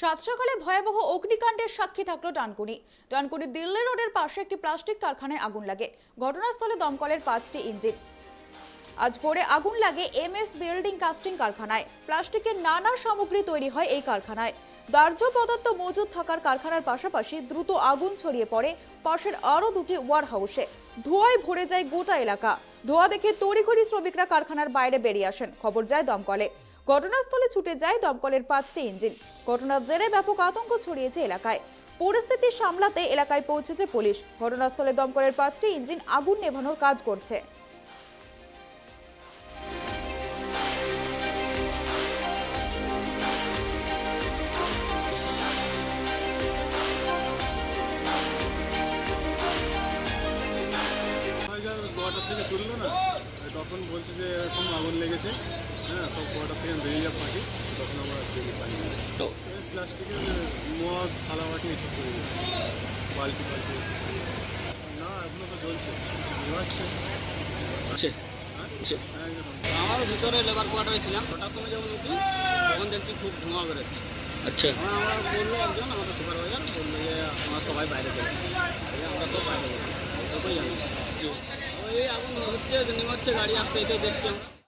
সাত সকালে ভয়াবহ অগ্নিকাণ্ডের সাক্ষী থাকলো ডানকুনি দিল্লি রোডের পাশে একটি প্লাস্টিক কারখানায় আগুন লাগে। ঘটনাস্থলে দমকলের 5টি ইঞ্জিন। আজ ভোরে আগুন লাগে এমএস বিল্ডিং কাস্টিং কারখানায়। প্লাস্টিকের নানা সামগ্রী তৈরি হয় এই কারখানায়। দাহ্য পদার্থ মজুদ থাকার কারখানার পাশাপাশি দ্রুত আগুন ছড়িয়ে পড়ে পাশের আরো দুটি ওয়ার হাউসে। ধোঁয়ায় ভরে যায় গোটা এলাকা। ধোঁয়া দেখে তড়িঘড়ি শ্রমিকরা কারখানার বাইরে বেরিয়ে আসেন। খবর যায় দমকলে। ঘটনাস্থলে ছুটে যায় দমকলের 5টি ইঞ্জিন। ঘটনার জেরে ব্যাপক আতঙ্ক ছড়িয়েছে এলাকায়। পরিস্থিতি সামলাতে এলাকায় পৌঁছেছে পুলিশ। ঘটনাস্থলে দমকলের 5টি ইঞ্জিন আগুন নেভানোর কাজ করছে। কোয়ার্টার থেকে তুললো না, তখন বলছে যে এরকম আগুন লেগেছে। হ্যাঁ, সব কোয়ার্টার থেকে বেরিয়ে যা পাখি, তখন আমরা পালিয়ে আসি। প্লাস্টিকের মগ থালা বাটি এসব করে গেছে, বালতি না, এখনো তো চলছে। আমার ভিতরে লেবার কোয়ার্টারে ছিলাম, ওটার সময় যখন উঠি তখন দেখছি খুব ধোঁয়া বেরোচ্ছে। আচ্ছা, আমরা বললো একজন আমাদের সুপারভাইজার বললো যে আমরা সবাই বাইরে যাবো, আমরা সব বাইরে যাবো, ওই জানি ওই আগুন হচ্ছে, নেমে হচ্ছে, গাড়ি আসছে, এটাই দেখছি আমরা।